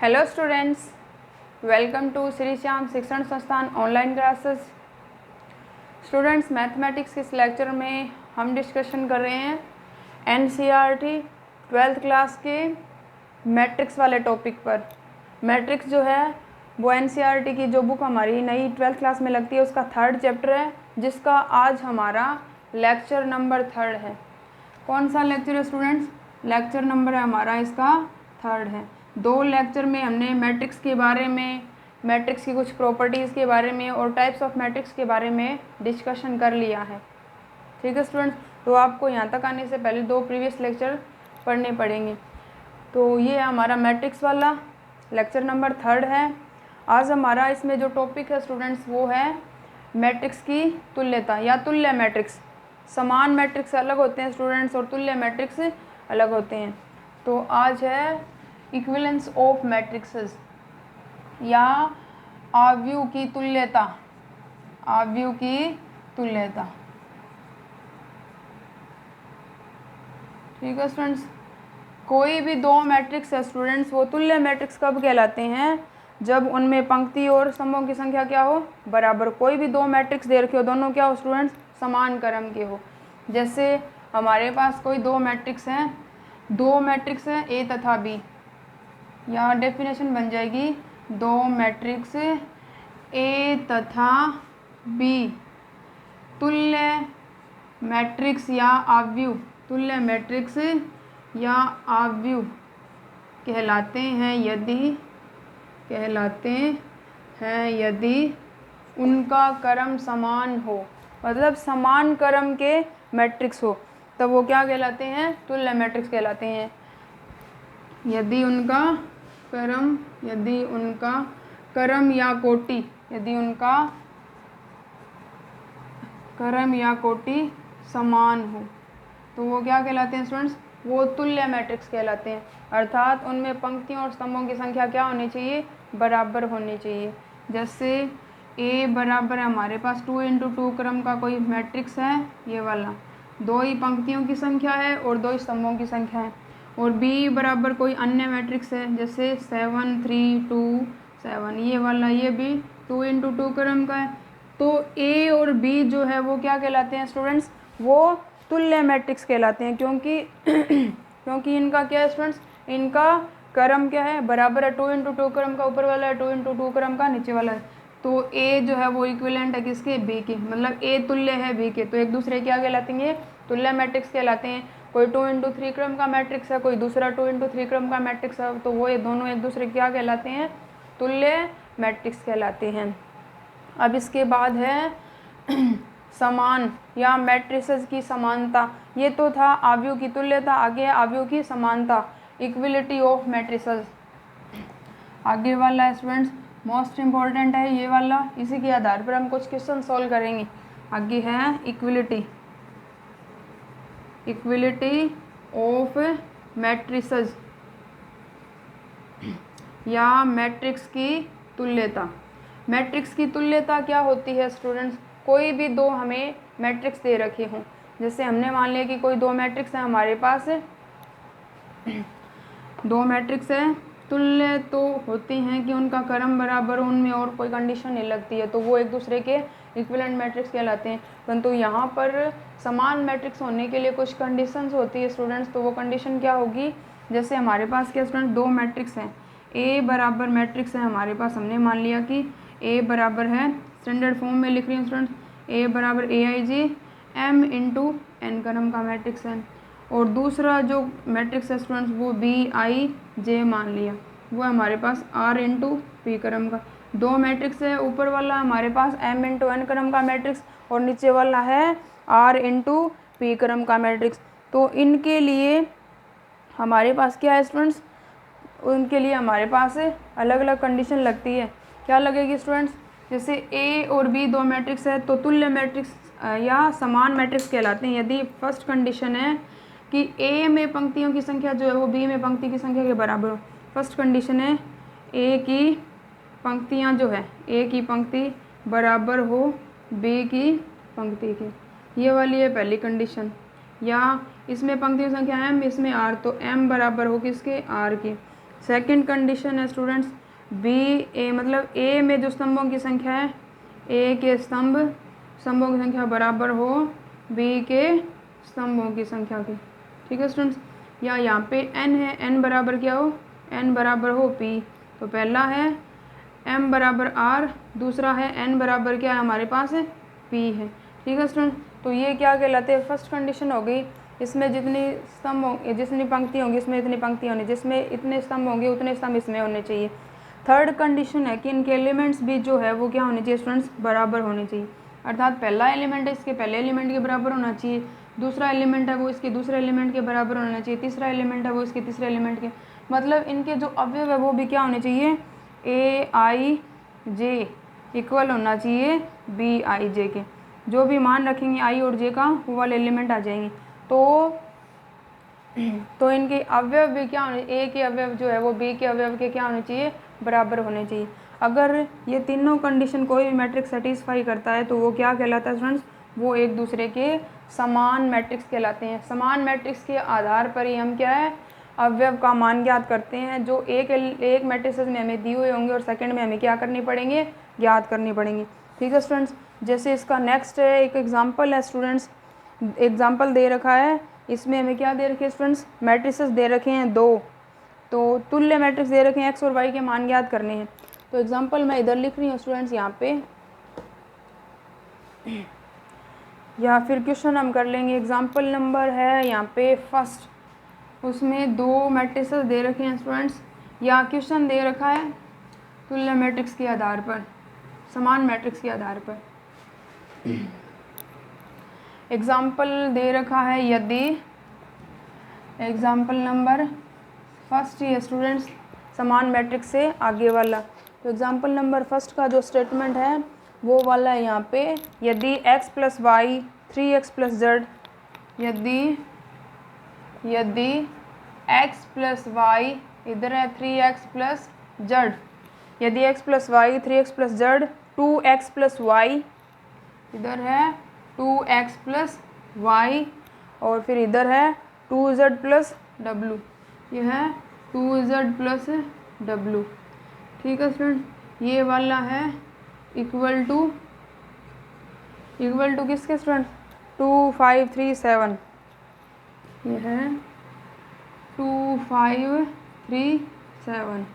Hello students, welcome to Shri Shyam Shikshan Sansthan online classes. Students, mathematics के इस lecture में हम डिस्कशन कर रहे हैं एनसीईआरटी 12th क्लास के मैट्रिक्स वाले टॉपिक पर। मैट्रिक्स जो है वो एनसीईआरटी की जो बुक हमारी नई 12th क्लास में लगती है उसका 3rd चैप्टर है, जिसका आज हमारा लेक्चर नंबर 3rd है। कौन सा लेक्चर है स्टूडेंट्स? लेक्चर नंबर है हमारा इसका 3rd है। 2 लेक्चर में हमने मैट्रिक्स के बारे में, मैट्रिक्स की कुछ प्रॉपर्टीज़ के बारे में और टाइप्स ऑफ मैट्रिक्स के बारे में डिस्कशन कर लिया है। ठीक है स्टूडेंट्स, तो आपको यहाँ तक आने से पहले 2 प्रीवियस लेक्चर पढ़ने पड़ेंगे। तो ये हमारा मैट्रिक्स वाला लेक्चर नंबर 3rd है। आज हमारा इसमें जो टॉपिक है स्टूडेंट्स वो है मैट्रिक्स की तुल्यता या तुल्य मैट्रिक्स। समान मैट्रिक्स अलग होते हैं स्टूडेंट्स और तुल्य मैट्रिक्स अलग होते हैं। तो आज है इक्विवेलेंस ऑफ मैट्रिक्सेस या आव्यूह की तुल्यता। आव्यूह की तुल्यता। ठीक है स्टूडेंट्स, कोई भी 2 मैट्रिक्स है स्टूडेंट्स वो तुल्य मैट्रिक्स कब कहलाते हैं? जब उनमें पंक्ति और स्तंभों की संख्या क्या हो? बराबर। कोई भी 2 मैट्रिक्स दे रखे हो, दोनों क्या हो स्टूडेंट्स? समान क्रम के हो। जैसे हमारे पास कोई 2 मैट्रिक्स हैं, 2 मैट्रिक्स हैं ए तथा बी। यहाँ डेफिनेशन बन जाएगी 2 मैट्रिक्स ए तथा बी तुल्य मैट्रिक्स या आव्यूह, तुल्य मैट्रिक्स या आव्यूह कहलाते हैं यदि उनका क्रम समान हो। मतलब समान क्रम के मैट्रिक्स हो तब वो क्या कहलाते हैं? तुल्य मैट्रिक्स कहलाते हैं। यदि उनका क्रम या कोटि समान हो तो वो क्या कहलाते हैं स्टूडेंट्स? वो तुल्य मैट्रिक्स कहलाते हैं। अर्थात उनमें पंक्तियों और स्तंभों की संख्या क्या होनी चाहिए? बराबर होनी चाहिए। जैसे ए बराबर है हमारे पास 2 × 2 क्रम का कोई मैट्रिक्स है, ये वाला 2 ही पंक्तियों की संख्या है और 2 ही स्तंभों की संख्या है। और बी बराबर कोई अन्य मैट्रिक्स है जैसे 7 3 2 7, ये वाला, ये भी 2 × 2 क्रम का है। तो ए और बी जो है वो क्या कहलाते हैं स्टूडेंट्स? वो तुल्य मैट्रिक्स कहलाते हैं, क्योंकि इनका क्या है स्टूडेंट्स? इनका क्रम क्या है? बराबर है। 2 × 2 क्रम का ऊपर वाला है, 2 × 2 क्रम का नीचे वाला है। तो ए जो है वो इक्विवेलेंट है किसके? बी के। मतलब ए तुल्य है बी के, तो एक दूसरे क्या कहलाते हैं? तुल्य मैट्रिक्स कहलाते हैं। कोई 2 × 3 क्रम का मैट्रिक्स है, कोई दूसरा 2 × 3 क्रम का मैट्रिक्स है, तो वो ये दोनों एक दूसरे क्या कहलाते हैं? तुल्य मैट्रिक्स कहलाते हैं। अब इसके बाद है समान या मैट्रिसेस की समानता। ये तो था आव्यूह की तुल्यता, आगे आव्यूह की समानता, इक्विलिटी ऑफ मैट्रिसेस। आगे वाला स्टूडेंट्स मोस्ट इम्पॉर्टेंट है ये वाला, इसी के आधार पर हम कुछ क्वेश्चन सॉल्व करेंगे। आगे है इक्विलिटी ऑफ मैट्रिसेस या मैट्रिक्स की तुल्यता। मैट्रिक्स की तुल्यता क्या होती है स्टूडेंट्स? कोई भी 2 हमें मैट्रिक्स दे रखे हों, जैसे हमने मान लिया कि कोई 2 मैट्रिक्स हैं हमारे पास, 2 मैट्रिक्स है, तुल्य तो होती हैं कि उनका क्रम बराबर हो, उनमें और कोई कंडीशन नहीं लगती है, तो वो एक दूसरे के इक्विवेलेंट मैट्रिक्स कहलाते हैं। परंतु यहाँ पर समान मैट्रिक्स होने के लिए कुछ कंडीशंस होती है स्टूडेंट्स। तो वो कंडीशन क्या होगी? जैसे हमारे पास क्या स्टूडेंट 2 मैट्रिक्स हैं, ए बराबर मैट्रिक्स है हमारे पास, हमने मान लिया कि ए बराबर है, स्टैंडर्ड फॉर्म में लिख रही हूँ स्टूडेंट, ए बराबर AIJ M × n क्रम का मैट्रिक्स है। और दूसरा जो मैट्रिक्स है स्टूडेंट्स वो BIJ मान लिया, वो हमारे पास R × P क्रम का। 2 मैट्रिक्स है, ऊपर वाला हमारे पास M × n क्रम का मैट्रिक्स और नीचे वाला है R × P क्रम का मैट्रिक्स। तो इनके लिए हमारे पास क्या है स्टूडेंट्स? उनके लिए हमारे पास अलग अलग कंडीशन लगती है। क्या लगेगी स्टूडेंट्स? जैसे ए और बी 2 मैट्रिक्स है तो तुल्य मैट्रिक्स या समान मैट्रिक्स कहलाते हैं यदि फर्स्ट कंडीशन है कि ए में पंक्तियों की संख्या जो है वो बी में पंक्ति की संख्या के बराबर हो। फर्स्ट कंडीशन है ए की पंक्तियां जो है, ए की पंक्ति बराबर हो बी की पंक्ति की, ये वाली है पहली कंडीशन। या इसमें पंक्तियों की संख्या m, इसमें r, तो m बराबर हो किसके? r की। सेकंड कंडीशन है स्टूडेंट्स बी ए, मतलब ए में जो स्तंभों की संख्या है, ए के स्तंभों की संख्या बराबर हो बी के स्तंभों की संख्या की। ठीक है स्टूडेंट्स, या यहाँ पे n है, n बराबर क्या हो, n बराबर हो p। तो पहला है m बराबर r, दूसरा है n बराबर क्या है हमारे पास है p है। ठीक है स्टूडेंट, तो ये क्या कहलाते हैं, फर्स्ट कंडीशन हो गई। इसमें जितनी पंक्ति होंगी इसमें इतनी पंक्ति होनी, जिसमें इतने स्तंभ होंगे उतने स्तंभ इसमें होने चाहिए। थर्ड कंडीशन है कि इनके एलिमेंट्स भी जो है वो क्या होने चाहिए स्टूडेंट्स, बराबर होने चाहिए। अर्थात पहला एलिमेंट है इसके पहले एलिमेंट के बराबर होना चाहिए, दूसरा एलिमेंट है वो इसके दूसरे एलिमेंट के बराबर होना चाहिए, तीसरा एलिमेंट है वो इसके तीसरे एलिमेंट के, मतलब इनके जो अवयव है वो भी क्या होने चाहिए, ए आई जे इक्वल होना चाहिए बी आई जे के। जो भी मान रखेंगे आई और जे का वो वाले एलिमेंट आ जाएंगे। तो इनके अवयव भी क्या होने, ए के अवयव जो है वो बी के अवयव के क्या होने चाहिए, बराबर होने चाहिए। अगर ये तीनों कंडीशन कोई भी मैट्रिक्स सेटिस्फाई करता है तो वो क्या कहलाता है स्टूडेंट्स, वो एक दूसरे के समान मैट्रिक्स कहलाते हैं। समान मैट्रिक्स के आधार पर ही हम क्या है, अवयव का मान ज्ञात करते हैं, जो एक मैट्रिक्स में हमें दिए हुए होंगे और सेकंड में हमें क्या करनी पड़ेंगे, ज्ञात करनी पड़ेंगी। ठीक है स्टूडेंट्स, जैसे इसका नेक्स्ट है एक एग्जांपल है स्टूडेंट्स, एग्जांपल दे रखा है, इसमें हमें क्या दे रखे हैं स्टूडेंट्स, मैट्रिसेस दे रखे हैं दो, तो तुल्य मैट्रिक्स दे रखे हैं, एक्स और वाई के मान ज्ञात करने हैं। तो एग्जांपल मैं इधर लिख रही हूँ स्टूडेंट्स यहाँ पे, या फिर क्वेश्चन हम कर लेंगे। एग्जांपल नंबर है यहाँ पे फर्स्ट, उसमें दो मैट्रिसेस दे रखे हैं स्टूडेंट्स, या क्वेश्चन दे रखा है तुल्य मैट्रिक्स के आधार पर, समान मैट्रिक्स के आधार पर। एग्जाम्पल दे रखा है यदि, एग्जाम्पल नंबर फर्स्ट ही है स्टूडेंट्स, समान मैट्रिक्स से आगे वाला। तो एग्जाम्पल नंबर फर्स्ट का जो स्टेटमेंट है वो वाला है यहाँ पे, यदि x plus Y 3x plus Z, यदि x प्लस वाई इधर है 3x प्लस जेड, यदि x plus Y 3x plus Z 2x plus Y, इधर है 2x प्लस वाई, और फिर इधर है 2z प्लस डब्लू, यह है 2z प्लस डब्लू। ठीक है स्टूडेंट, ये वाला है इक्वल टू किसके स्टूडेंट, 2 5 3 7, ये है 2 5 3 7,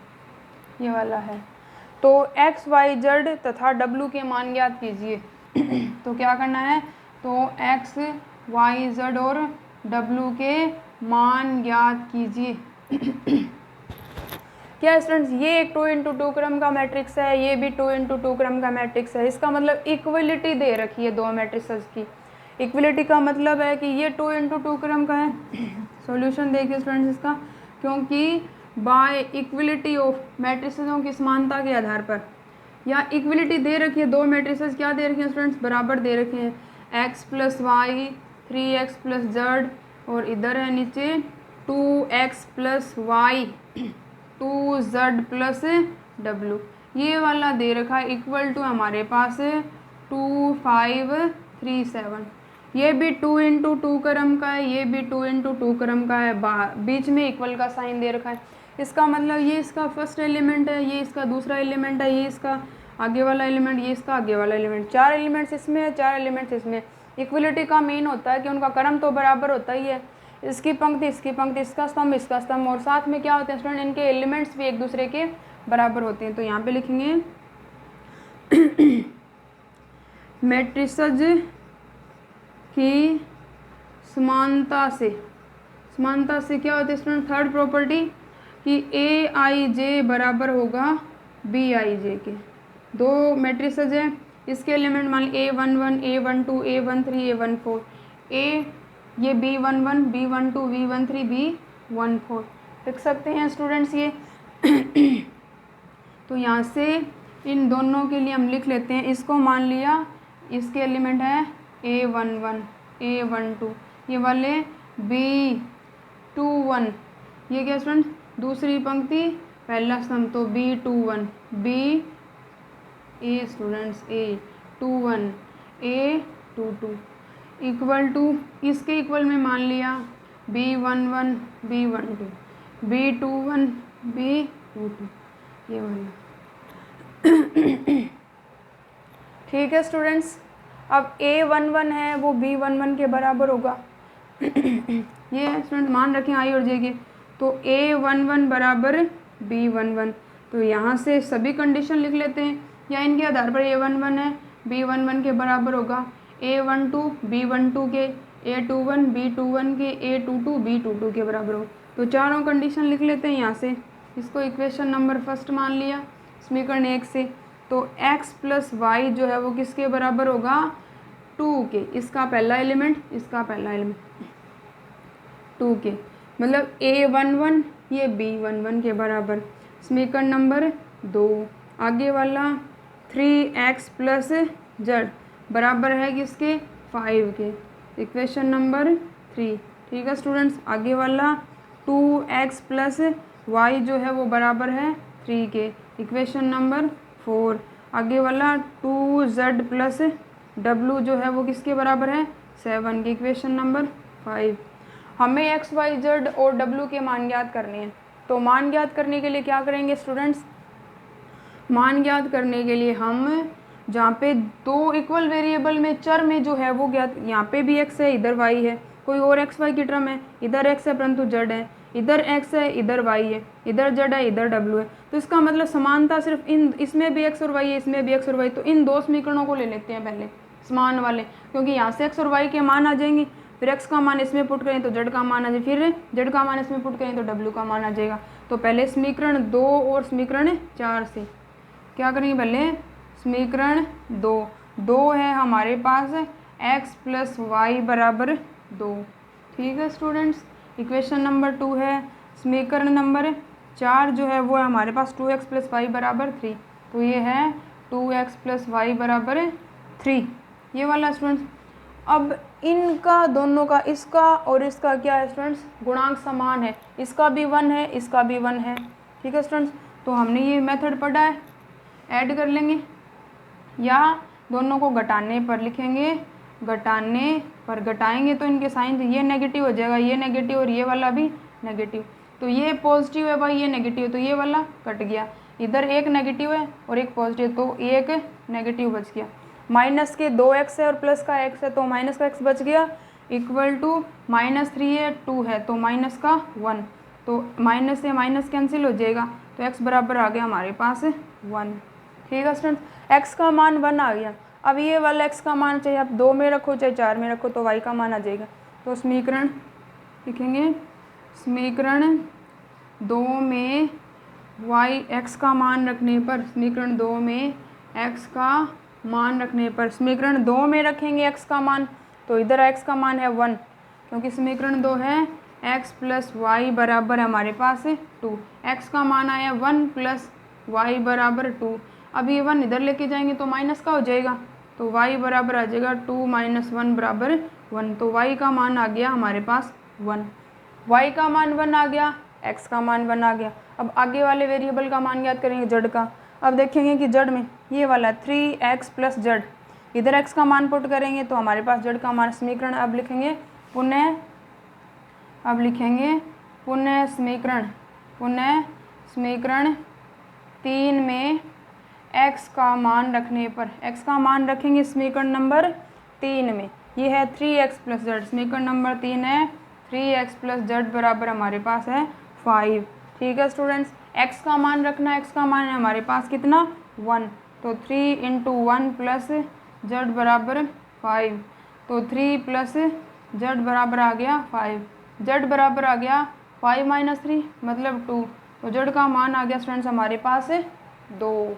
ये वाला है। तो x y z तथा w के मान ज्ञात कीजिए। तो क्या करना है, तो x y z और w के मान ज्ञात कीजिए। क्या स्टूडेंट्स, ये एक 2 इंटू 2 क्रम का मैट्रिक्स है, ये भी 2 इंटू 2 क्रम का मैट्रिक्स है। इसका मतलब इक्वलिटी दे रखी है दो मैट्रिक्स की। इक्वलिटी का मतलब है कि ये 2 इंटू 2 क्रम का है। सॉल्यूशन देखिए स्टूडेंट्स इसका, क्योंकि बाय इक्वलिटी ऑफ मैट्रिक्सों की समानता के आधार पर, या इक्वलिटी दे रखी है दो मैट्रिसेस, क्या दे रखी है स्टूडेंट्स, बराबर दे रखे हैं, x plus Y 3x plus Z, और इधर है नीचे 2x plus Y 2z plus W, ये वाला दे रखा है इक्वल टू हमारे पास 2 5 3 7। ये भी 2 इंटू 2 क्रम का है, ये भी 2 इंटू 2 क्रम का है, बीच में इक्वल का साइन दे रखा है। इसका मतलब ये इसका फर्स्ट एलिमेंट है, ये इसका दूसरा एलिमेंट है, ये इसका आगे वाला एलिमेंट, ये इसका आगे वाला एलिमेंट, 4 एलिमेंट्स इसमें है, 4 एलिमेंट्स इसमें। इक्वलिटी का मीन होता है कि उनका क्रम तो बराबर होता ही है, इसकी पंक्ति इसकी पंक्ति, इसका स्तंभ इसका स्तंभ, और साथ में क्या होते हैं स्टूडेंट, इनके एलिमेंट्स भी एक दूसरे के बराबर होते हैं। तो यहाँ पे लिखेंगे मैट्रिसेस की समानता से क्या होती है स्टूडेंट, थर्ड प्रॉपर्टी कि ए आई जे बराबर होगा बी आई जे के। दो मैट्रिसेस है, इसके एलिमेंट मान A11 A12 A13 A14, ये B11 B12 B13 B14 लिख सकते हैं स्टूडेंट्स ये। तो यहाँ से इन दोनों के लिए हम लिख लेते हैं, इसको मान लिया इसके एलिमेंट है A11 A12, ये वाले B21, ये क्या स्टूडेंट, दूसरी पंक्ति पहला स्तंभ, तो B21 B A students A21 A22 equal to, इसके इक्वल में मान लिया B11 B12 B21 B22 ये वाला। ठीक है स्टूडेंट्स, अब A11 है वो B11 के बराबर होगा। ये है स्टूडेंट, मान रखें आई और जे के। तो A11 बराबर B11, तो यहाँ से सभी कंडीशन लिख लेते हैं या इनके आधार पर A11 है B11 के बराबर होगा, A12 B12 के, A21 B21 के, A22 B22 के बराबर हो। तो चारों कंडीशन लिख लेते हैं यहाँ से। इसको इक्वेशन नंबर फर्स्ट मान लिया समीकरण 1 से। तो x प्लस वाई जो है वो किसके बराबर होगा, 2 के। इसका पहला एलिमेंट, इसका पहला एलिमेंट 2 के, मतलब A11 ये B11 के बराबर। समीकरण नंबर 2 आगे वाला 3x प्लस जेड बराबर है किसके, 5 के। Equation number 3। ठीक है स्टूडेंट्स, आगे वाला 2x प्लस वाई जो है वो बराबर है 3 के। Equation number 4। आगे वाला 2z प्लस w जो है वो किसके बराबर है, 7 के। Equation number 5। हमें x, y, z और w के मान ज्ञात करने हैं। तो मान ज्ञात करने के लिए क्या करेंगे स्टूडेंट्स, मान ज्ञात करने के लिए हम जहाँ पे दो इक्वल वेरिएबल में चर में जो है वो ज्ञात, यहाँ पे भी x है इधर y है, कोई और x y की टर्म है, इधर x है परंतु z है, इधर x है इधर y है, इधर z है इधर w है। तो इसका मतलब समानता सिर्फ इन, इसमें भी x और y है, इसमें भी x और y। तो इन दो समीकरणों को ले लेते हैं पहले समान वाले, क्योंकि यहाँ से x और y के मान आ जाएंगे, फिर x का मान इसमें पुट करें तो z का मान आ जाए, फिर z का मान इसमें पुट करें तो w का मान आ जाएगा। तो पहले समीकरण 2 और समीकरण 4 से क्या करेंगे, पहले समीकरण 2 है हमारे पास x प्लस वाई बराबर 2। ठीक है स्टूडेंट्स, इक्वेशन नंबर 2 है। समीकरण नंबर 4 जो है वो है हमारे पास 2x प्लस वाई बराबर 3। तो ये है 2x प्लस वाई बराबर 3, ये वाला स्टूडेंट्स। अब इनका दोनों का, इसका और इसका क्या है स्टूडेंट्स, गुणांक समान है, इसका भी 1 है इसका भी 1 है। ठीक है स्टूडेंट्स, तो हमने ये मेथड पढ़ा है, ऐड कर लेंगे या दोनों को घटाने पर लिखेंगे, घटाने पर घटाएंगे तो इनके साइन, ये नेगेटिव हो जाएगा, ये नेगेटिव और ये वाला भी नेगेटिव। तो ये पॉजिटिव है भाई, ये नेगेटिव, तो ये वाला कट गया, इधर एक नेगेटिव है और एक पॉजिटिव, तो एक नेगेटिव बच गया। माइनस के 2x है और प्लस का x है, तो माइनस का x बच गया, इक्वल टू -3 है 2 है तो माइनस का 1, तो माइनस से माइनस कैंसिल हो जाएगा, तो x बराबर आ गया हमारे पास 1। ठीक है स्टूडेंट, x का मान 1 आ गया। अब ये वाला x का मान चाहे आप 2 में रखो चाहे 4 में रखो तो y का मान आ जाएगा। तो समीकरण लिखेंगे, समीकरण 2 में x का मान रखने पर, समीकरण 2 में x का मान रखने पर, समीकरण 2 में रखेंगे x का मान, तो इधर x का मान है 1, क्योंकि समीकरण 2 है x प्लस वाई बराबर हमारे पास 2, x का मान आया 1 प्लस वाई बराबर 2। अब ये 1 इधर लेके जाएंगे तो माइनस का हो जाएगा, तो y बराबर आ जाएगा 2 - 1 बराबर 1। तो y का मान आ गया हमारे पास 1, y का मान 1 आ गया, x का मान 1 आ गया। अब आगे वाले वेरिएबल का मान याद करेंगे जड़ का। अब देखेंगे कि जड़ में ये वाला 3x प्लस जड़, इधर x का मान पुट करेंगे तो हमारे पास जड़ का मान, समीकरण अब लिखेंगे पुनः, अब लिखेंगे पुनः समीकरण 3 में x का मान रखने पर, x का मान रखेंगे समीकरण नंबर 3 में, ये है 3x प्लस जेड, समीकरण नंबर 3 है 3x प्लस जेड बराबर हमारे पास है 5। ठीक है स्टूडेंट्स, x का मान रखना, x का मान है हमारे पास कितना 1, तो 3 × 1 प्लस जेड बराबर 5, तो 3 प्लस जेड बराबर आ गया 5, जेड बराबर आ गया 5 - 3 मतलब 2, तो जेड का मान आ गया स्टूडेंट्स हमारे पास 2।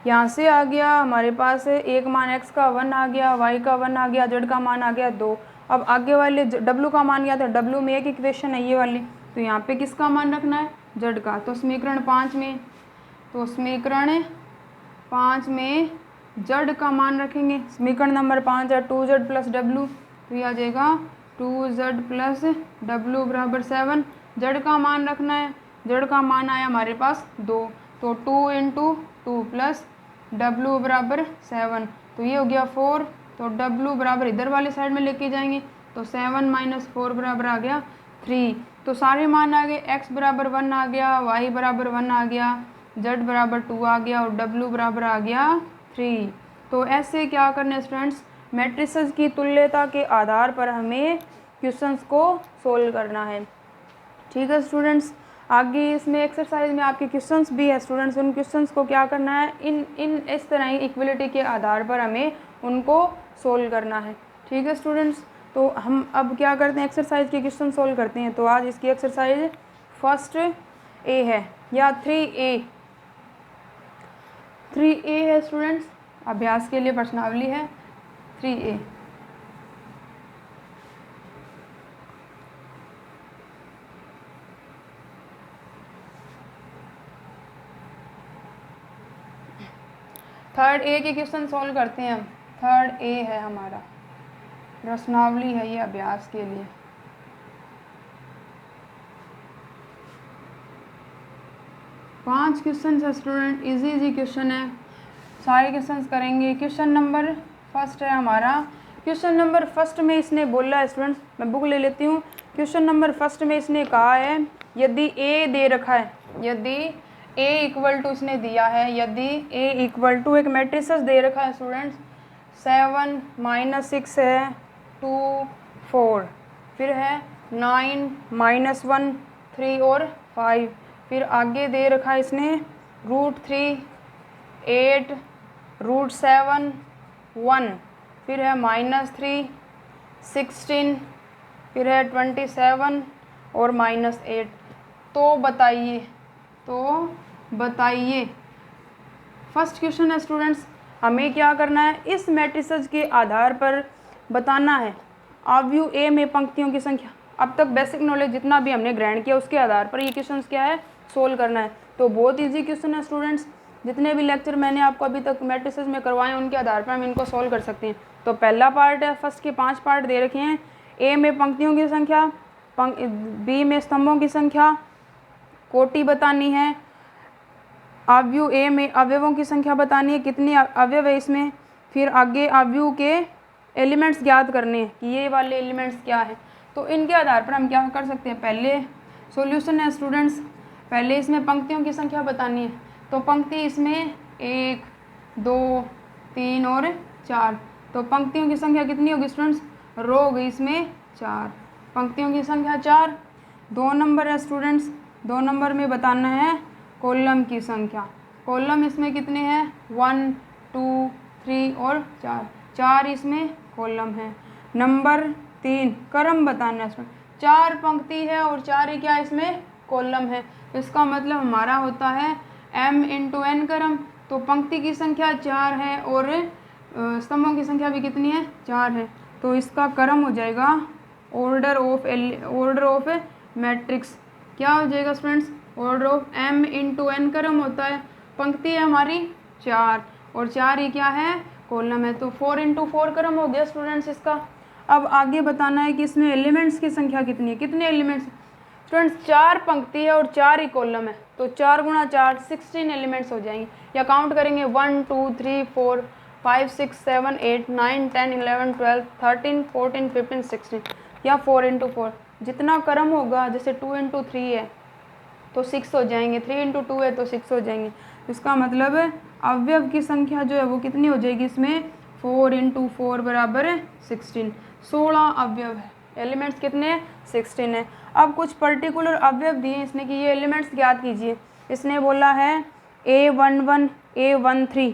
यहाँ से आ गया हमारे पास एक मान x का 1 आ गया, y का 1 आ गया, z का मान आ गया 2। अब आगे वाले w का मान गया था, w में एक इक्वेशन है ये वाली, तो यहाँ पे किसका मान रखना है, z का। तो समीकरण 5 में, तो समीकरण 5 में z का मान रखेंगे, समीकरण नंबर 5 है 2z प्लस w, तो ये आ जाएगा 2z प्लस w बराबर 7। z का मान रखना है, z का मान आया हमारे पास 2, तो 2 × 2 प्लस w बराबर 7, तो ये हो गया 4, तो w बराबर इधर वाले साइड में लेके जाएंगे तो 7 - 4 बराबर आ गया 3। तो सारे मान आ गए, x बराबर 1 आ गया, y बराबर 1 आ गया, z बराबर 2 आ गया और w बराबर आ गया 3। तो ऐसे क्या करना है स्टूडेंट्स, मैट्रिसेस की तुल्यता के आधार पर हमें क्वेश्चंस को सोल्व करना है। ठीक है स्टूडेंट्स, आगे इसमें एक्सरसाइज में आपके क्वेश्चंस भी है स्टूडेंट्स, उन क्वेश्चंस को क्या करना है, इन इस तरह ही इक्वलिटी के आधार पर हमें उनको सोल्व करना है। ठीक है स्टूडेंट्स, तो हम अब क्या करते हैं, एक्सरसाइज के क्वेश्चन सोल्व करते हैं। तो आज इसकी एक्सरसाइज फर्स्ट ए है या 3A है स्टूडेंट्स, अभ्यास के लिए प्रश्नावली है 3A। थर्ड ए के क्वेश्चन सॉल्व करते हैं हम। थर्ड ए है हमारा, प्रश्नावली है ये अभ्यास के लिए। पांच क्वेश्चन है स्टूडेंट, इजी क्वेश्चन है, सारे क्वेश्चन करेंगे। क्वेश्चन नंबर फर्स्ट है हमारा, क्वेश्चन नंबर फर्स्ट में इसने बोला है स्टूडेंट्स, मैं बुक ले लेती हूँ। क्वेश्चन नंबर फर्स्ट में इसने कहा है यदि ए दे रखा है, यदि ए इक्वल टू इसने दिया है, यदि ए इक्वल टू एक मैट्रिसेस दे रखा है स्टूडेंट्स 7 -6 है 2 4, फिर है 9 -1 3 और 5, फिर आगे दे रखा है इसने √3 8 √7 1, फिर है -3 16, फिर है 27 और -8। तो बताइए फर्स्ट क्वेश्चन है स्टूडेंट्स, हमें क्या करना है, इस मैट्रिसेस के आधार पर बताना है अवयव ए में पंक्तियों की संख्या। अब तक बेसिक नॉलेज जितना भी हमने ग्रहण किया उसके आधार पर ये क्वेश्चन क्या है, सोल्व करना है। तो बहुत इजी क्वेश्चन है स्टूडेंट्स, जितने भी लेक्चर मैंने आपको अभी तक मैट्रिसेस में करवाए उनके आधार पर हम इनको सोल्व कर सकते हैं। तो पहला पार्ट है, फर्स्ट के 5 पार्ट दे रखे हैं। ए में पंक्तियों की संख्या, बी में स्तंभों की संख्या, कोटि बतानी है, अवयव ए में अवयवों की संख्या बतानी है, कितने अवयव है इसमें, फिर आगे अवयव के एलिमेंट्स ज्ञात करने हैं कि ये वाले एलिमेंट्स क्या है। तो इनके आधार पर हम क्या कर सकते हैं, पहले सॉल्यूशन है स्टूडेंट्स, पहले इसमें पंक्तियों की संख्या बतानी है। तो पंक्ति इसमें 1 2 3 और 4, तो पंक्तियों की संख्या कितनी होगी स्टूडेंट्स, रो होगी इसमें 4, पंक्तियों की संख्या 4। 2 नंबर है स्टूडेंट्स, 2 नंबर में बताना है कॉलम की संख्या। कॉलम इसमें कितने हैं 1 2 3 और 4 इसमें कॉलम है। नंबर 3 क्रम बताना है, 4 पंक्ति है और 4 ही क्या इसमें कॉलम है। इसका मतलब हमारा होता है m × n क्रम। तो पंक्ति की संख्या 4 है और स्तंभों की संख्या भी कितनी है 4 है। तो इसका क्रम हो जाएगा ऑर्डर ऑफ मैट्रिक्स, क्या हो जाएगा students, order of m × n क्रम होता है। पंक्ति है हमारी 4 और 4 ही क्या है कॉलम है, तो 4 × 4 क्रम हो गया स्टूडेंट्स इसका। अब आगे बताना है कि इसमें एलिमेंट्स की संख्या कितनी है, कितने एलिमेंट्स स्टूडेंट्स, 4 पंक्ति है और 4 ही कॉलम है, तो 4 × 4 16 एलिमेंट्स हो जाएंगे। या काउंट करेंगे 1 2 3 4 5 6 7 8 9 10 11 12 13 14 15 16, या 4 × 4 जितना क्रम होगा, जैसे 2 × 3 है तो 6 हो जाएंगे, 3 × 2 है तो 6 हो जाएंगे। इसका मतलब अवयव की संख्या जो है वो कितनी हो जाएगी इसमें 4 × 4 बराबर 16, 16 अवयव है। एलिमेंट्स कितने 16 है। अब कुछ पर्टिकुलर अवयव दिए इसने कि ये एलिमेंट्स ज्ञात कीजिए। इसने बोला है A11 A13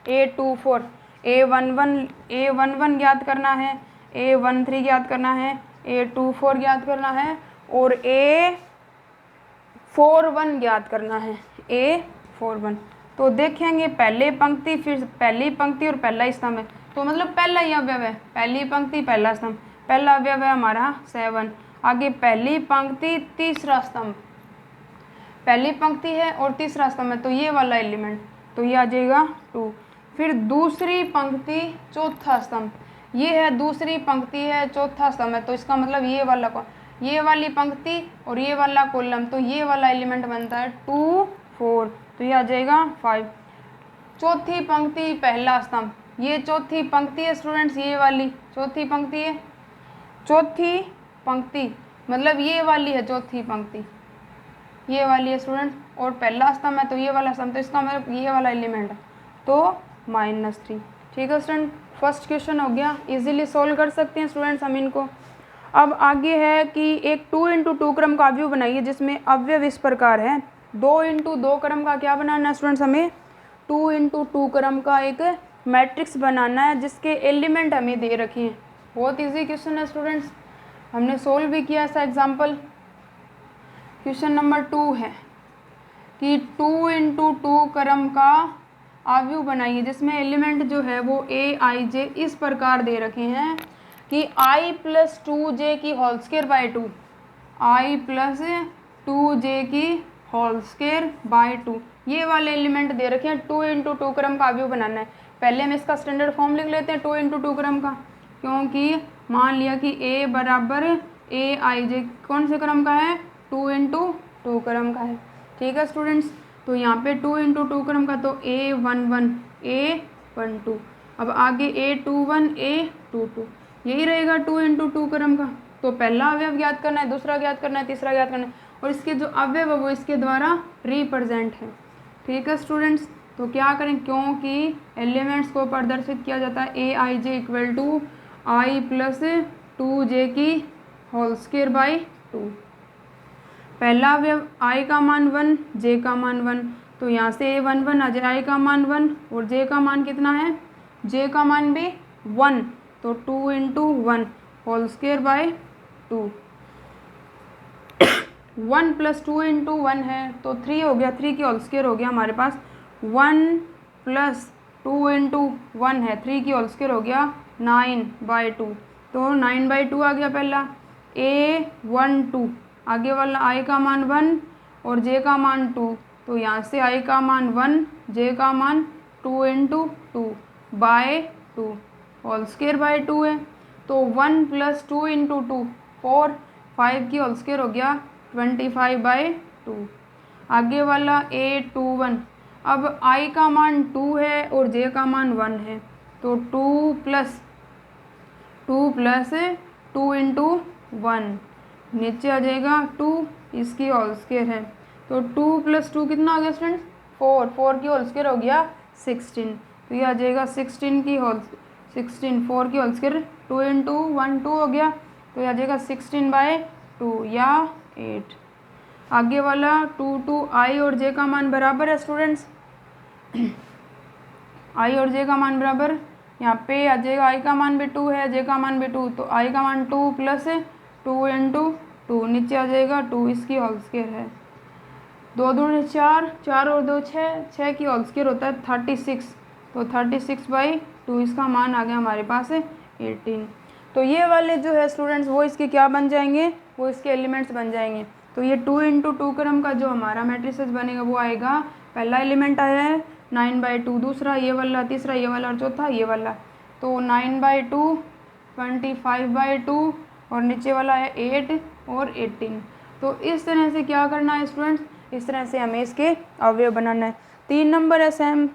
A24 A11 ज्ञात करना है, A13 ज्ञात करना है, A24 ज्ञात करना है और A41 ज्ञात करना है, A41। तो देखेंगे पहले पंक्ति, फिर पहली पंक्ति और पहला स्तंभ है, तो मतलब पहला ही अवयव है, पहली पंक्ति पहला स्तंभ। पहला अवयव है हमारा 7, आगे पहली पंक्ति तीसरा स्तंभ, पहली पंक्ति है और तीसरा स्तंभ है, तो ये वाला एलिमेंट, तो ये आ जाएगा 2। फिर दूसरी पंक्ति चौथा स्तंभ, ये है दूसरी पंक्ति है चौथा स्तंभ है, तो इसका मतलब ये वाली पंक्ति और ये वाला कॉलम, तो ये वाला एलिमेंट बनता है 2 4, तो ये आ जाएगा 5। चौथी पंक्ति पहला स्तंभ, ये चौथी पंक्ति है स्टूडेंट्स, ये वाली चौथी पंक्ति है, चौथी पंक्ति मतलब ये वाली है चौथी पंक्ति, ये वाली है स्टूडेंट्स, और पहला स्तंभ है तो ये वाला स्तंभ, तो इसका मतलब ये वाला एलिमेंट है तो -3। ठीक है स्टूडेंट, फर्स्ट क्वेश्चन हो गया, इजीली सोल्व कर सकते हैं स्टूडेंट्स हम इनको। अब आगे है कि एक 2 × 2 क्रम का अवयव बनाइए जिसमें अवयव इस प्रकार है। 2 × 2 क्रम का क्या बनाना है स्टूडेंट्स, हमें 2 × 2 क्रम का एक मैट्रिक्स बनाना है जिसके एलिमेंट हमें दे रखे हैं। बहुत इजी क्वेश्चन है स्टूडेंट्स, हमने सोल्व भी किया ऐसा एग्जाम्पल। क्वेश्चन नंबर 2 है कि 2 × 2 क्रम का अवयव बनाइए जिसमें एलिमेंट जो है वो aij इस प्रकार दे रखे हैं कि i + 2j की whole square by 2, i + 2j की होल स्क्वायर बाय 2, ये वाले एलिमेंट दे रखे हैं। 2 × 2 क्रम का अवयव बनाना है। पहले हम इसका स्टैंडर्ड फॉर्म लिख लेते हैं 2 × 2 क्रम का, क्योंकि मान लिया कि a बराबर aij कौन से क्रम का है, 2 × 2 क्रम का है। ठीक है स्टूडेंट्स, तो यहाँ पे 2 × 2 क्रम का तो a11 a12, अब आगे a21 a22, यही रहेगा 2 × 2 क्रम का। तो पहला अवयव ज्ञात करना है, दूसरा ज्ञात करना है, तीसरा ज्ञात करना है, और इसके जो अवयव है वो इसके द्वारा रिप्रेजेंट है। ठीक है स्टूडेंट्स, तो क्या करें, क्योंकि एलिमेंट्स को प्रदर्शित किया जाता है aij = i + 2j की होल स्क्वायर बाय 2। पहला अवयव i का मान 1, j का मान 1, तो यहाँ से a11 आ जाए, i का मान 1 और j का मान कितना है, j का मान भी 1, तो 2 × 1 होल स्क्वायर बाय 2। 1 + 2 × 1 है तो 3 हो गया, 3 की होल स्क्वायर हो गया हमारे पास। 1 + 2 × 1 है, 3 की होल स्क्वायर हो गया 9/2, तो 9/2 आ गया पहला। a12 आगे वाला i का मान 1 और j का मान 2, तो यहाँ से i का मान 1, j का मान 2 × 2 बाय 2 होल स्क्वायर बाय 2 है, तो 1 + 2 × 2 4, 5 की होल स्क्वायर हो गया 25/2। आगे वाला a21, अब i का मान 2 है और j का मान 1 है, तो 2 + 2 × 1 नीचे आ जाएगा 2, इसकी होल स्क्वायर है, तो 2 + 2 कितना आ गया स्टूडेंट्स, 4, 4 की होल स्क्वायर हो गया 16, तो ये आ जाएगा 16 4 की होल स्क्वायर 2 × 1 2 हो गया, तो ये आ जाएगा 16/2 या 8। आगे वाला 2 i और j का मान बराबर है स्टूडेंट्स, i और j का मान बराबर, यहाँ पे आ जाएगा i का मान भी 2 है, j का मान भी 2, तो i का मान 2 + 2 × 2 नीचे आ जाएगा 2, इसकी होल स्क्वायर है, 2 दूनी 4, 4 और 2 6, 6 की होल स्क्वायर होता है 36, तो 36/2 इसका मान आ गया हमारे पास 18। तो ये वाले जो है स्टूडेंट्स वो इसके क्या बन जाएंगे, वो इसके एलिमेंट्स बन जाएंगे। तो ये 2 × 2 क्रम का जो हमारा मैट्रिसेस बनेगा वो आएगा, पहला एलिमेंट आया है 9/2, दूसरा ये वाला, तीसरा ये वाला और चौथा ये वाला, तो 9/2 25/2 और नीचे वाला है 8 और 18। तो इस तरह से क्या करना है स्टूडेंट्स, इस तरह से हमें इसके अवयव बनाना है। 3 नंबर है सेम,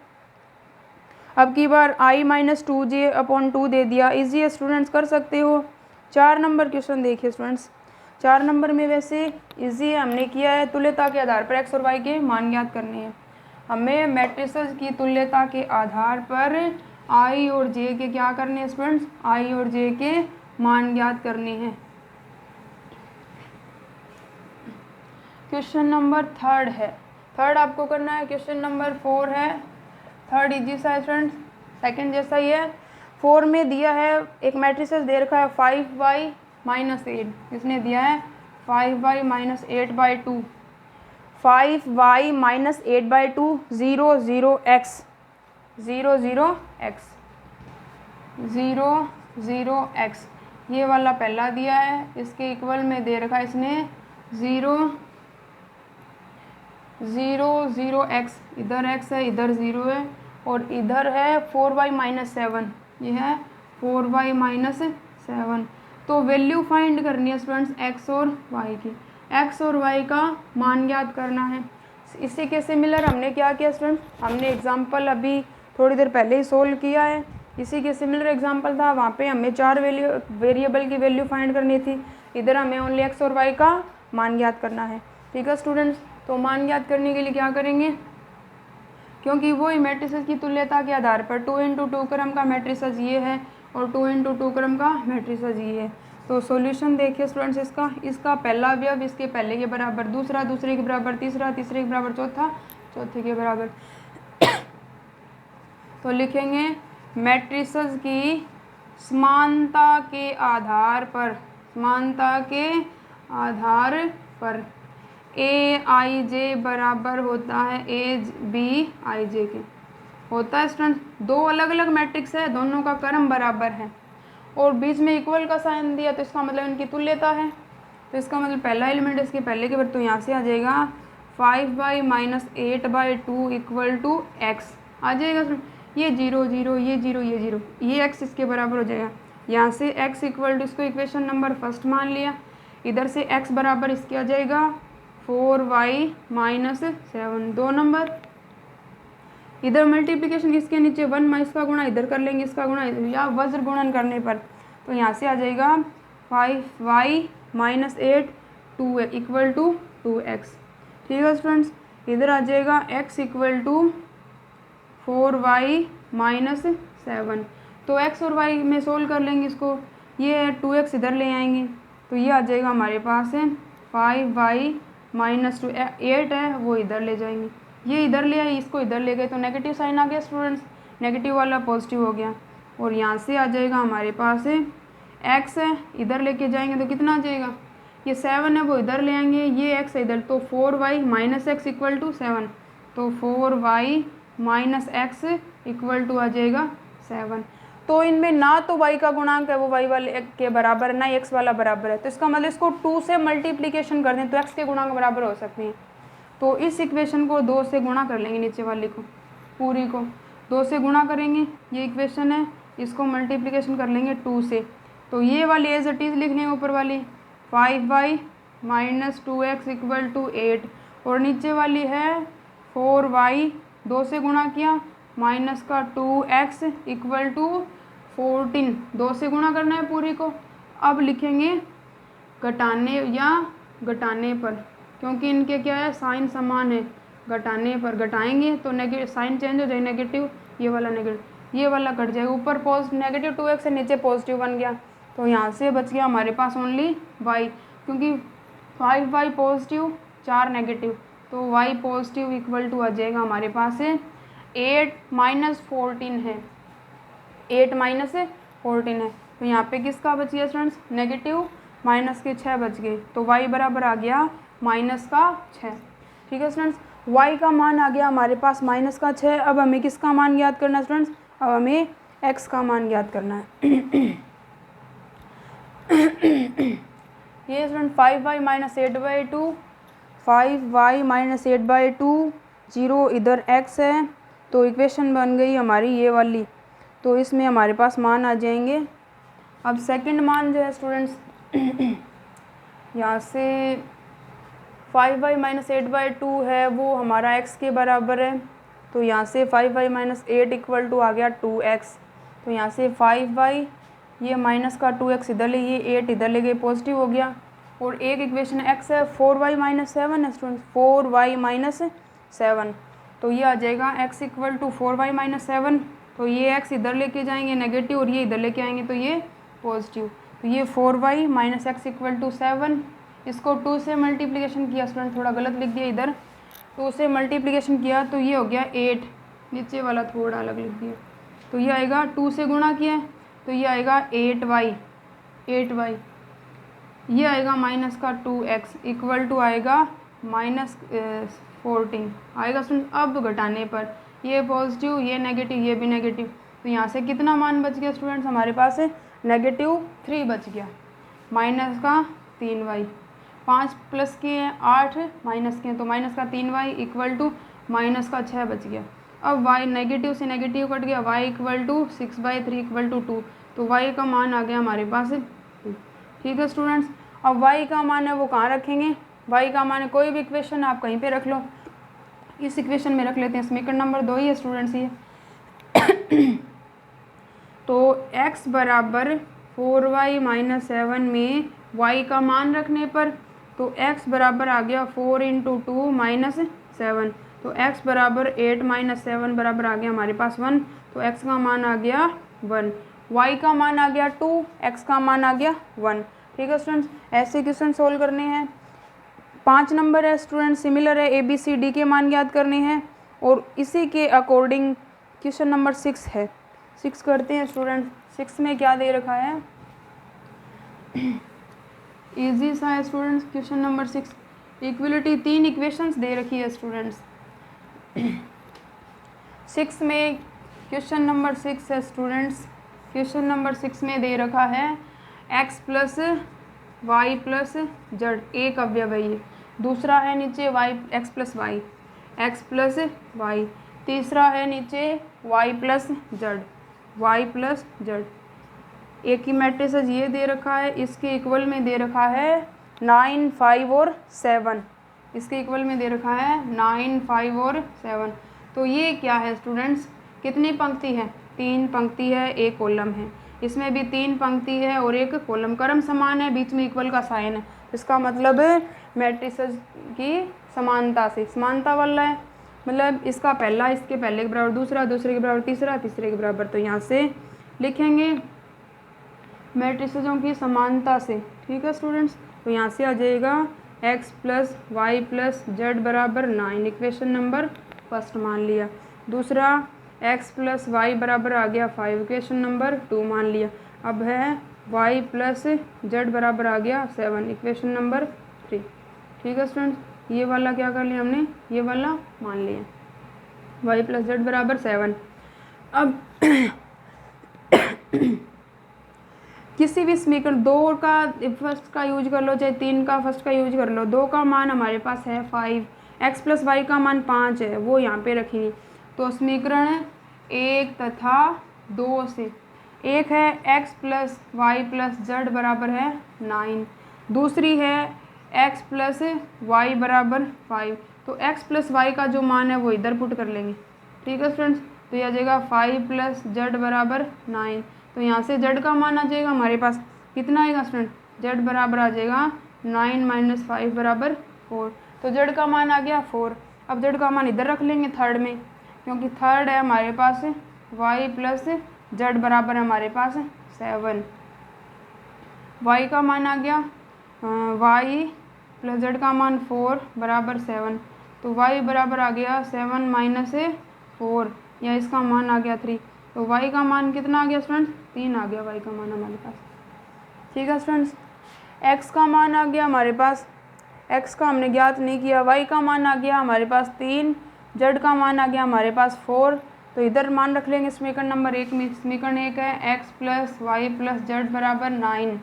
अब की बार i - 2j/2 दे दिया, इजी है स्टूडेंट्स, कर सकते हो। 4 नंबर क्वेश्चन देखिए स्टूडेंट्स, 4 नंबर में वैसे इजी है, हमने किया है तुल्यता के आधार पर x और y के मान ज्ञात करने हैं। हमें मैट्रिसेस की तुल्यता के आधार पर i और j के क्या करने हैं स्टूडेंट्स, i और j के मान ज्ञात करने हैं। क्वेश्चन नंबर 3 है, 3 आपको करना है। क्वेश्चन नंबर 4 है, 3 इजी सा है स्टूडेंट्स, सेकंड जैसा ही है। 4 में दिया है एक मैट्रिसेस दे रखा है 5y - 8, इसने दिया है 5y - 8/2, 5y - 8/2 0 0 x 0 0 x 0 0 x, ये वाला पहला दिया है, इसके इक्वल में दे रखा है इसने 0 0 0 x, इधर x है इधर 0 है और इधर है 4y - 7, ये है 4y - 7। तो वैल्यू फाइंड करनी है स्टूडेंट्स x और y की, x और y का मान ज्ञात करना है। इसी के सिमिलर हमने क्या किया स्टूडेंट्स, हमने एग्जांपल अभी थोड़ी देर पहले ही सोल्व किया है, इसी के सिमिलर एग्जांपल था, वहाँ पे हमें 4 वेरिएबल की वैल्यू फाइंड करनी थी। इधर हमें ओनली एक्स और वाई का मान ज्ञात करना है। ठीक है स्टूडेंट्स, तो मान ज्ञात करने के लिए क्या करेंगे, क्योंकि वही मैट्रिसेस की तुल्यता के आधार पर 2 इंटू 2 क्रम का मैट्रिसेस ये है और 2 इंटू 2 क्रम का मैट्रिसेस ये है। तो सॉल्यूशन देखिए स्टूडेंट्स, इसका पहला अवयव इसके पहले के बराबर, दूसरा दूसरे के बराबर, तीसरा तीसरे के बराबर, चौथा चौथे के बराबर। तो लिखेंगे मैट्रिसेस की समानता के आधार पर ए आई जे बराबर होता है ए बी आई जे के होता है स्टूडेंट। दो अलग अलग मैट्रिक्स है, दोनों का क्रम बराबर है और बीच में इक्वल का साइन दिया, तो इसका मतलब इनकी तुल्यता है। तो इसका मतलब पहला एलिमेंट इसके पहले के पर, तो यहाँ से आ जाएगा 5y minus 8/2 equal to x आ जाएगा स्टूडेंट। ये 0 0 ये 0 ये 0, ये x इसके बराबर हो जाएगा। यहाँ से x इक्वल टू, इसको इक्वेशन नंबर फर्स्ट मान लिया, इधर से x बराबर इसके आ जाएगा 4y माइनस 7, 2 नंबर। इधर मल्टीप्लिकेशन इसके नीचे 1 में इसका गुणा इधर कर लेंगे, इसका गुणा या वज्र गुणन करने पर, तो यहाँ से आ जाएगा 5y minus 8 2 equal to 2x। ठीक है स्टूडेंट्स, इधर आ जाएगा x equal to 4y minus 7। तो x और y में सोल्व कर लेंगे इसको, ये 2x इधर ले आएंगे, तो ये आ जाएगा हमारे पास है 5y माइनस 2, 8 है वो इधर ले जाएंगे, ये इधर ले आए, इसको इधर ले गए, तो नेगेटिव साइन आ गया स्टूडेंट्स, नेगेटिव वाला पॉजिटिव हो गया। और यहाँ से आ जाएगा हमारे पास है x है, इधर लेके जाएंगे तो कितना आ जाएगा, ये 7 है वो इधर ले आएंगे, ये x है इधर, तो 4y minus x equal to 7, तो 4y minus x equal to आ जाएगा 7। तो इनमें ना तो y का गुणांक है वो y वाले के बराबर है, ना ही x वाला बराबर है, तो इसका मतलब इसको 2 से मल्टीप्लिकेशन कर दें तो x के गुणांक बराबर हो सकते हैं। तो इस इक्वेशन को 2 से गुणा कर लेंगे, नीचे वाली को पूरी को 2 से गुणा करेंगे, ये इक्वेशन है, इसको मल्टीप्लिकेशन कर लेंगे 2 से, तो ये वाली एज इट इज़ लिख लेंगे ऊपर वाली 5y minus 2x equal to 8, और नीचे वाली है 4y 2 से गुणा किया माइनस का 2x इक्वल टू 14, 2 से गुणा करना है पूरी को। अब लिखेंगे घटाने पर, क्योंकि इनके क्या है साइन समान है, घटाने पर घटाएंगे तो नेगेटिव साइन चेंज हो जाए, नेगेटिव ये वाला नेगेटिव, ये वाला कट जाएगा, ऊपर पॉजिटिव नेगेटिव 2x से नीचे पॉजिटिव बन गया, तो यहाँ से बच गया हमारे पास ओनली y, क्योंकि 5y पॉजिटिव 4 नेगेटिव, तो y पॉजिटिव इक्वल टू आ जाएगा हमारे पास है 8 माइनस 14 है, 8 माइनस 14 है, तो यहाँ पे किसका बच गया स्टूडेंट्स, नेगेटिव माइनस के 6 बच गए, तो y बराबर आ गया माइनस का 6। ठीक है स्टूडेंट्स, y का मान आ गया हमारे पास माइनस का 6। अब हमें किसका मान ज्ञात करना है स्टूडेंट्स, अब हमें x का मान ज्ञात करना है। ये student 5y minus 8/2, 5y minus 8/2, 0 इधर x है, तो इक्वेशन बन गई हमारी ये वाली, तो इसमें हमारे पास मान आ जाएंगे। अब सेकंड मान जो है स्टूडेंट्स, यहाँ से 5y माइनस 8/2 है वो हमारा x के बराबर है, तो यहाँ से 5y माइनस 8 इक्वल टू आ गया 2x, तो यहाँ से 5y ये माइनस का 2x इधर ले, ये 8 इधर ले गए, पॉजिटिव हो गया, और एक इक्वेशन x है 4y माइनस 7 है स्टूडेंट, 4y माइनस 7, तो ये आ जाएगा x equal to 4y minus 7, तो ये x इधर लेके जाएंगे नेगेटिव और ये इधर लेके आएंगे तो ये पॉजिटिव, तो ये 4y minus x equal to 7, इसको 2 से मल्टीप्लिकेशन किया स्टूडेंट, थोड़ा गलत लिख दिया इधर, 2 से मल्टीप्लिकेशन किया तो ये हो गया 8, नीचे वाला थोड़ा अलग लिख दिया, तो ये आएगा 2 से गुणा किया तो ये आएगा 8y, ये आएगा माइनस का 2x इक्वल टू आएगा माइनस 14 आएगा स्टूडेंट। अब घटाने पर ये पॉजिटिव ये नेगेटिव ये भी नेगेटिव, तो यहाँ से कितना मान बच गया स्टूडेंट्स, हमारे पास -3 बच गया, माइनस का 3y, 5 प्लस के हैं 8 माइनस के हैं तो माइनस का 3y इक्वल टू माइनस का 6 बच गया। अब y नेगेटिव से नेगेटिव कट गया, y equal to 6/3 equal to 2, तो y का मान आ गया हमारे पास 2। ठीक है स्टूडेंट्स, अब y का मान है वो कहाँ रखेंगे, y का मान है कोई भी इक्वेशन आप कहीं पे रख लो, इस इक्वेशन में रख लेते हैं, समीकरण नंबर 2 ही है स्टूडेंट्स ये। तो x बराबर 4y माइनस 7 में y का मान रखने पर, तो x बराबर आ गया 4 × 2 - 7, तो x बराबर 8 - 7 बराबर आ गया हमारे पास 1, तो x का मान आ गया 1, y का मान आ गया 2, x का मान आ गया 1। ठीक है स्टूडेंट्स, ऐसे क्वेश्चन सोल्व करने हैं। 5 नंबर है स्टूडेंट, सिमिलर है, ABCD के मान याद करने हैं और इसी के अकॉर्डिंग क्वेश्चन नंबर 6 है। 6 करते हैं स्टूडेंट। 6 में क्या दे रखा है, इजी सा है students. Question number 6 equality 3 equations दे रखी है स्टूडेंट्स। 6 में क्वेश्चन नंबर 6 है स्टूडेंट्स। क्वेश्चन नंबर 6 में दे रखा है x + y + z, एक अवयव है ये। दूसरा है नीचे x + y, तीसरा है नीचे y + z। एक ही मैट्रिक्स ये दे रखा है, इसके इक्वल में दे रखा है 9, 5 और 7। इसके इक्वल में दे रखा है 9, 5 और 7। तो ये क्या है स्टूडेंट्स, कितनी पंक्ति है, 3 पंक्ति है, एक कॉलम है। इसमें भी 3 पंक्ति है और एक कॉलम, क्रम समान है, बीच में इक्वल का साइन है। इसका मतलब मैट्रिक्स की समानता से, समानता वाला है, मतलब इसका पहला इसके पहले के बराबर, दूसरा दूसरे के बराबर, तीसरा तीसरे के बराबर। तो यहाँ से लिखेंगे मैट्रिक्सों की समानता से। ठीक है स्टूडेंट्स, तो यहाँ से आ जाएगा x + y + z बराबर 9, इक्वेशन नंबर फर्स्ट मान लिया। दूसरा x + y बराबर आ गया 5, इक्वेशन नंबर 2 मान लिया। अब है y + z बराबर आ गया 7, इक्वेशन नंबर 3। ठीक है स्टूडेंट्स, ये वाला क्या कर लिया हमने, ये वाला मान लिया, y + z बराबर 7। अब किसी भी समीकरण 2 का फर्स्ट का यूज कर लो, चाहे 3 का फर्स्ट का यूज कर लो। 2 का मान हमारे पास है 5, x + y का मान 5 है, वो यहाँ पे रखेंगे। तो समीकरण 1 तथा 2 से, एक है x + y + z बराबर है 9, दूसरी है x + y बराबर 5। तो x + y का जो मान है वो इधर पुट कर लेंगे। ठीक है स्टूडेंट्स, तो यह आ जाएगा 5 + z बराबर 9। तो यहाँ से z का मान आ जाएगा हमारे पास, कितना आएगा स्टूडेंट, z बराबर आ जाएगा 9 - 5 बराबर 4। तो z का मान आ गया 4। अब z का मान इधर रख लेंगे थर्ड में, क्योंकि थर्ड है हमारे पास y + z बराबर है हमारे पास 7। y का मान आ गया y + z का मान 4 बराबर 7। तो y बराबर आ गया 7 - 4, या इसका मान आ गया 3। तो y का मान कितना आ गया स्टूडेंट्स, 3 आ गया y का मान हमारे पास। ठीक है स्टूडेंट्स, x का मान आ गया हमारे पास, x का हमने ज्ञात नहीं किया, y का मान आ गया हमारे पास 3, z का मान आ गया हमारे पास 4। तो इधर मान रख लेंगे समीकरण नंबर 1 में। समीकरण 1 है x + y + z बराबर 9,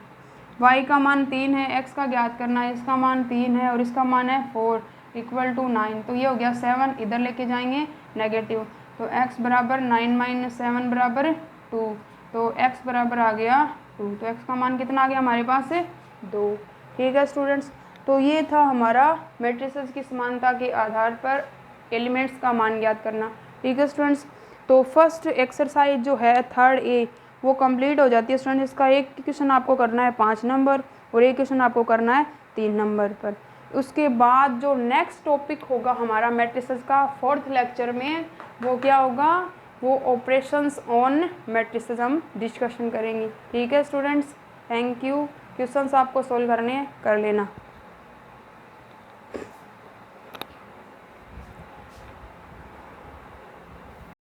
y का मान 3 है, x का ज्ञात करना है, इसका मान 3 है और इसका मान है 4 = 9। तो ये हो गया 7, इधर लेके जाएंगे नेगेटिव। तो x बराबर 9 - 7 बराबर 2, तो x बराबर आ गया 2। तो x का मान कितना आ गया हमारे पास है 2। ठीक है स्टूडेंट्स, तो ये था हमारा मैट्रिसेस की समानता के आधार पर एलिमेंट्स का मान ज्ञात करना। ठीक है स्टूडेंट्स, तो फर्स्ट एक्सरसाइज जो है थर्ड ए वो कंप्लीट हो जाती है स्टूडेंट्स। इसका एक क्वेश्चन आपको करना है 5 नंबर और एक क्वेश्चन आपको करना है 3 नंबर पर। उसके बाद जो नेक्स्ट टॉपिक होगा हमारा मैट्रिसेस का 4th लेक्चर में, वो क्या होगा, वो ऑपरेशंस ऑन मैट्रिसेस हम डिस्कशन करेंगे। ठीक है स्टूडेंट्स, थैंक यू। क्वेश्चंस आपको सोल्व करने कर लेना।